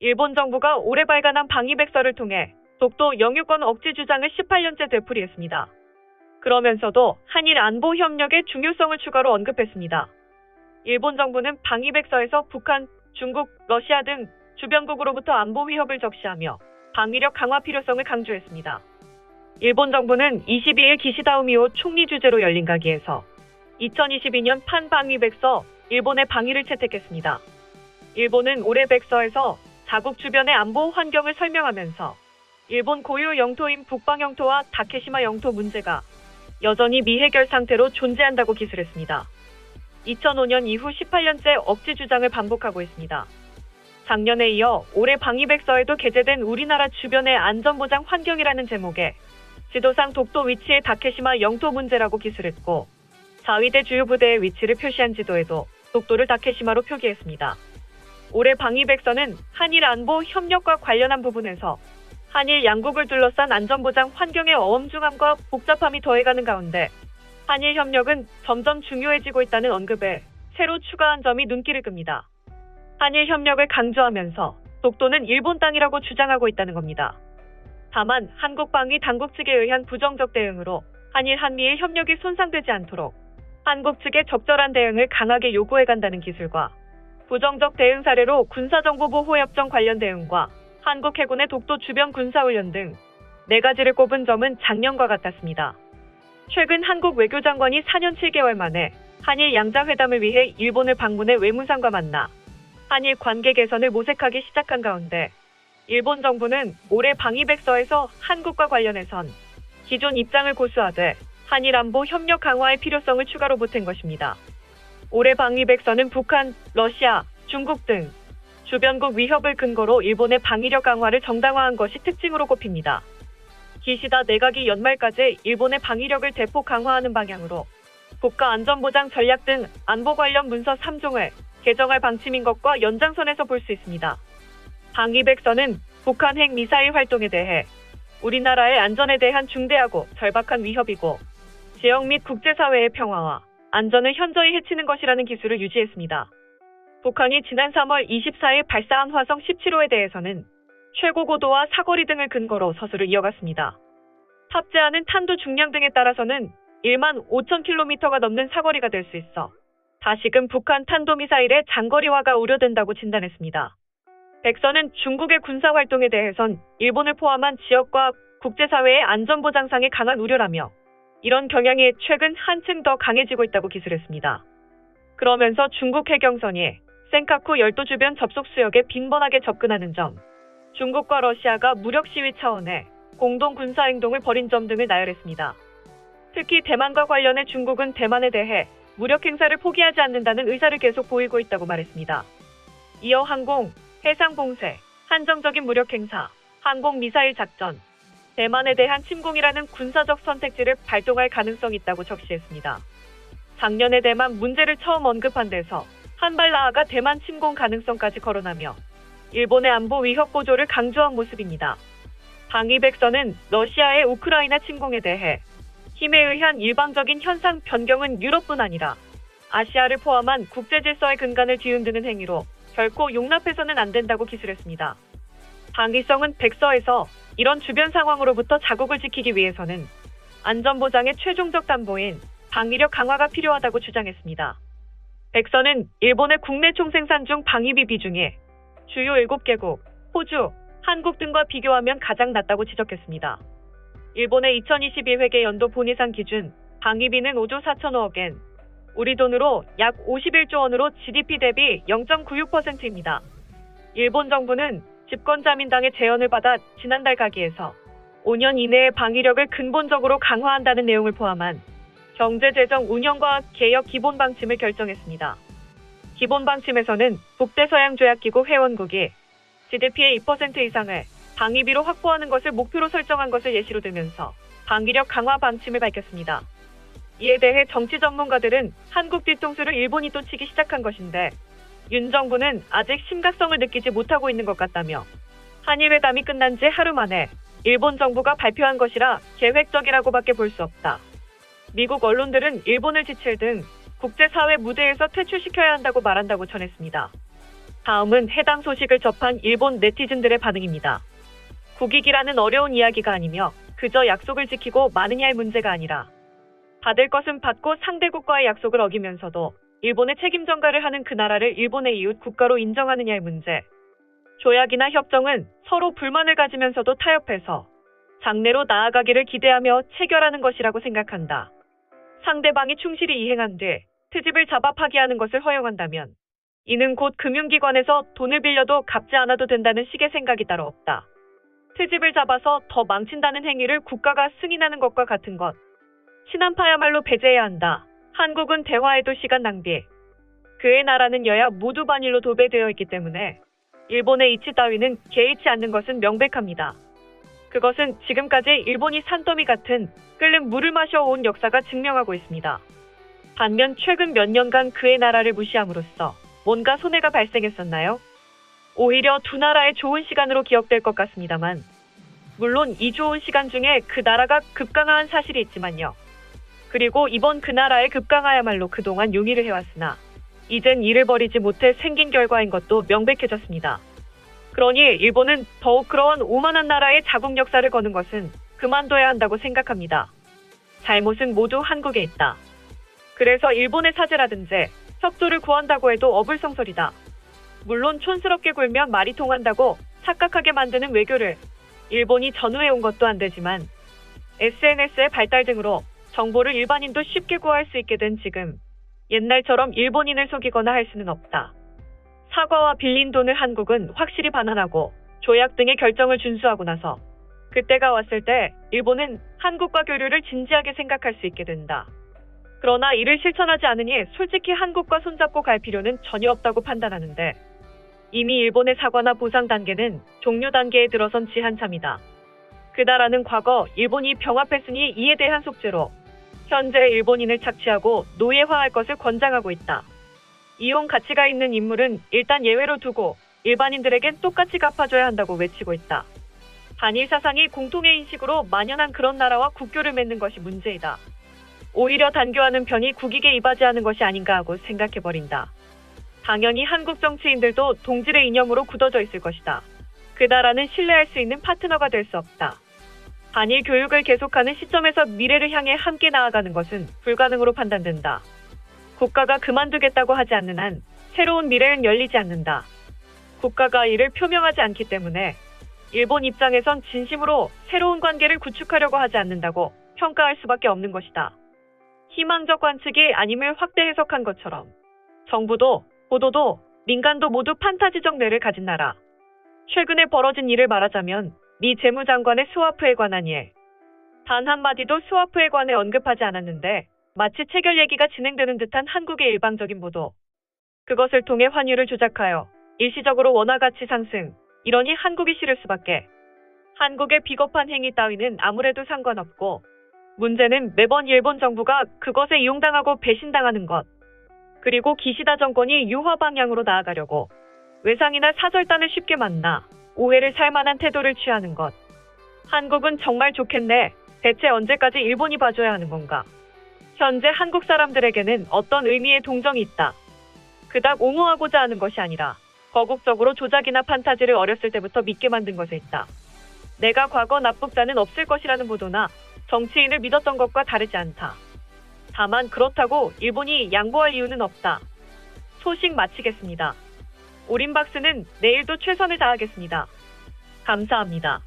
일본 정부가 올해 발간한 방위백서를 통해 독도 영유권 억지 주장을 18년째 되풀이했습니다. 그러면서도 한일 안보 협력의 중요성을 추가로 언급했습니다. 일본 정부는 방위백서에서 북한, 중국, 러시아 등 주변국으로부터 안보 위협을 적시하며 방위력 강화 필요성을 강조했습니다. 일본 정부는 22일 기시다 후미오 총리 주재로 열린 가기에서 2022년 판방위백서 일본의 방위를 채택했습니다. 일본은 올해 백서에서 자국 주변의 안보 환경을 설명하면서 일본 고유 영토인 북방 영토와 다케시마 영토 문제가 여전히 미해결 상태로 존재한다고 기술했습니다. 2005년 이후 18년째 억지 주장을 반복하고 있습니다. 작년에 이어 올해 방위백서에도 게재된 우리나라 주변의 안전보장 환경이라는 제목의 지도상 독도 위치의 다케시마 영토 문제라고 기술했고, 자위대 주요 부대의 위치를 표시한 지도에도 독도를 다케시마로 표기했습니다. 올해 방위백서는 한일 안보 협력과 관련한 부분에서 한일 양국을 둘러싼 안전보장 환경의 엄중함과 복잡함이 더해가는 가운데 한일 협력은 점점 중요해지고 있다는 언급에 새로 추가한 점이 눈길을 끕니다. 한일 협력을 강조하면서 독도는 일본 땅이라고 주장하고 있다는 겁니다. 다만 한국 방위 당국 측에 의한 부정적 대응으로 한일 한미의 협력이 손상되지 않도록 한국 측의 적절한 대응을 강하게 요구해간다는 기술과 부정적 대응 사례로 군사정보보호협정 관련 대응과 한국 해군의 독도 주변 군사훈련 등 4가지를 꼽은 점은 작년과 같았습니다. 최근 한국 외교장관이 4년 7개월 만에 한일 양자회담을 위해 일본을 방문해 외무상과 만나 한일 관계 개선을 모색하기 시작한 가운데 일본 정부는 올해 방위백서에서 한국과 관련해선 기존 입장을 고수하되 한일 안보 협력 강화의 필요성을 추가로 보탠 것입니다. 올해 방위백서는 북한, 러시아, 중국 등 주변국 위협을 근거로 일본의 방위력 강화를 정당화한 것이 특징으로 꼽힙니다. 기시다 내각이 연말까지 일본의 방위력을 대폭 강화하는 방향으로 국가안전보장 전략 등 안보 관련 문서 3종을 개정할 방침인 것과 연장선에서 볼 수 있습니다. 방위백서는 북한 핵미사일 활동에 대해 우리나라의 안전에 대한 중대하고 절박한 위협이고 지역 및 국제사회의 평화와 안전을 현저히 해치는 것이라는 기술을 유지했습니다. 북한이 지난 3월 24일 발사한 화성 17호에 대해서는 최고 고도와 사거리 등을 근거로 서술을 이어갔습니다. 탑재하는 탄두 중량 등에 따라서는 1만 5천 킬로미터가 넘는 사거리가 될 수 있어 다시금 북한 탄도미사일의 장거리화가 우려된다고 진단했습니다. 백서는 중국의 군사활동에 대해선 일본을 포함한 지역과 국제사회의 안전보장상의 강한 우려라며 이런 경향이 최근 한층 더 강해지고 있다고 기술했습니다. 그러면서 중국 해경선이 센카쿠 열도 주변 접속 수역에 빈번하게 접근하는 점, 중국과 러시아가 무력 시위 차원의 공동 군사행동을 벌인 점 등을 나열했습니다. 특히 대만과 관련해 중국은 대만에 대해 무력 행사를 포기하지 않는다는 의사를 계속 보이고 있다고 말했습니다. 이어 항공, 해상 봉쇄, 한정적인 무력 행사, 항공 미사일 작전, 대만에 대한 침공이라는 군사적 선택지를 발동할 가능성이 있다고 적시했습니다. 작년에 대만 문제를 처음 언급한 데서 한 발 나아가 대만 침공 가능성까지 거론하며 일본의 안보 위협 고조를 강조한 모습입니다. 방위백서는 러시아의 우크라이나 침공에 대해 힘에 의한 일방적인 현상 변경은 유럽뿐 아니라 아시아를 포함한 국제질서의 근간을 뒤흔드는 행위로 결코 용납해서는 안 된다고 기술했습니다. 방위성은 백서에서 이런 주변 상황으로부터 자국을 지키기 위해서는 안전보장의 최종적 담보인 방위력 강화가 필요하다고 주장했습니다. 백서는 일본의 국내 총생산 중 방위비 비중이 주요 7개국, 호주, 한국 등과 비교하면 가장 낮다고 지적했습니다. 일본의 2022회계 연도 본예산 기준 방위비는 5조 4천억엔, 우리 돈으로 약 51조 원으로 GDP 대비 0.96%입니다. 일본 정부는 집권자민당의 제언을 받아 지난달 가기에서 5년 이내에 방위력을 근본적으로 강화한다는 내용을 포함한 경제재정 운영과 개혁 기본 방침을 결정했습니다. 기본 방침에서는 북대서양조약기구 회원국이 GDP의 2% 이상을 방위비로 확보하는 것을 목표로 설정한 것을 예시로 들면서 방위력 강화 방침을 밝혔습니다. 이에 대해 정치 전문가들은 한국 뒤통수를 일본이 또 치기 시작한 것인데 윤 정부는 아직 심각성을 느끼지 못하고 있는 것 같다며 한일회담이 끝난 지 하루 만에 일본 정부가 발표한 것이라 계획적이라고밖에 볼 수 없다. 미국 언론들은 일본을 지칠 등 국제사회 무대에서 퇴출시켜야 한다고 말한다고 전했습니다. 다음은 해당 소식을 접한 일본 네티즌들의 반응입니다. 국익이라는 어려운 이야기가 아니며 그저 약속을 지키고 마느냐의 문제가 아니라 받을 것은 받고 상대국과의 약속을 어기면서도 일본의 책임 전가를 하는 그 나라를 일본의 이웃 국가로 인정하느냐의 문제. 조약이나 협정은 서로 불만을 가지면서도 타협해서 장래로 나아가기를 기대하며 체결하는 것이라고 생각한다. 상대방이 충실히 이행한 뒤 트집을 잡아 파기하는 것을 허용한다면 이는 곧 금융기관에서 돈을 빌려도 갚지 않아도 된다는 식의 생각이 따로 없다. 트집을 잡아서 더 망친다는 행위를 국가가 승인하는 것과 같은 것. 친한파야말로 배제해야 한다. 한국은 대화에도 시간 낭비. 그의 나라는 여야 모두 반일로 도배되어 있기 때문에 일본의 이치 따위는 개의치 않는 것은 명백합니다. 그것은 지금까지 일본이 산더미 같은 끓는 물을 마셔온 역사가 증명하고 있습니다. 반면 최근 몇 년간 그의 나라를 무시함으로써 뭔가 손해가 발생했었나요? 오히려 두 나라의 좋은 시간으로 기억될 것 같습니다만, 물론 이 좋은 시간 중에 그 나라가 급강하한 사실이 있지만요. 그리고 이번 그 나라의 급강하야말로 그동안 용의를 해왔으나 이젠 이를 버리지 못해 생긴 결과인 것도 명백해졌습니다. 그러니 일본은 더욱 그러한 오만한 나라의 자국 역사를 거는 것은 그만둬야 한다고 생각합니다. 잘못은 모두 한국에 있다. 그래서 일본의 사죄라든지 협조를 구한다고 해도 어불성설이다. 물론 촌스럽게 굴면 말이 통한다고 착각하게 만드는 외교를 일본이 전후해온 것도 안 되지만 SNS의 발달 등으로 정보를 일반인도 쉽게 구할 수 있게 된 지금 옛날처럼 일본인을 속이거나 할 수는 없다. 사과와 빌린 돈을 한국은 확실히 반환하고 조약 등의 결정을 준수하고 나서 그때가 왔을 때 일본은 한국과 교류를 진지하게 생각할 수 있게 된다. 그러나 이를 실천하지 않으니 솔직히 한국과 손잡고 갈 필요는 전혀 없다고 판단하는데 이미 일본의 사과나 보상 단계는 종료 단계에 들어선 지 한참이다. 그 나라는 과거 일본이 병합했으니 이에 대한 속죄로 현재 일본인을 착취하고 노예화할 것을 권장하고 있다. 이용 가치가 있는 인물은 일단 예외로 두고 일반인들에겐 똑같이 갚아줘야 한다고 외치고 있다. 반일 사상이 공통의 인식으로 만연한 그런 나라와 국교를 맺는 것이 문제이다. 오히려 단교하는 편이 국익에 이바지하는 것이 아닌가 하고 생각해버린다. 당연히 한국 정치인들도 동질의 이념으로 굳어져 있을 것이다. 그 나라는 신뢰할 수 있는 파트너가 될 수 없다. 반일 교육을 계속하는 시점에서 미래를 향해 함께 나아가는 것은 불가능으로 판단된다. 국가가 그만두겠다고 하지 않는 한 새로운 미래는 열리지 않는다. 국가가 이를 표명하지 않기 때문에 일본 입장에선 진심으로 새로운 관계를 구축하려고 하지 않는다고 평가할 수밖에 없는 것이다. 희망적 관측이 아님을 확대 해석한 것처럼 정부도 보도도 민간도 모두 판타지적 뇌를 가진 나라. 최근에 벌어진 일을 말하자면 미 재무장관의 스와프에 관한 일. 단 한마디도 스와프에 관해 언급하지 않았는데 마치 체결 얘기가 진행되는 듯한 한국의 일방적인 보도. 그것을 통해 환율을 조작하여 일시적으로 원화 가치 상승. 이러니 한국이 싫을 수밖에. 한국의 비겁한 행위 따위는 아무래도 상관없고 문제는 매번 일본 정부가 그것에 이용당하고 배신당하는 것. 그리고 기시다 정권이 유화 방향으로 나아가려고 외상이나 사절단을 쉽게 만나 오해를 살 만한 태도를 취하는 것. 한국은 정말 좋겠네. 대체 언제까지 일본이 봐줘야 하는 건가? 현재 한국 사람들에게는 어떤 의미의 동정이 있다. 그닥 옹호하고자 하는 것이 아니라 거국적으로 조작이나 판타지를 어렸을 때부터 믿게 만든 것에 있다. 내가 과거 납북자는 없을 것이라는 보도나 정치인을 믿었던 것과 다르지 않다. 다만 그렇다고 일본이 양보할 이유는 없다. 소식 마치겠습니다. 오림박스는 내일도 최선을 다하겠습니다. 감사합니다.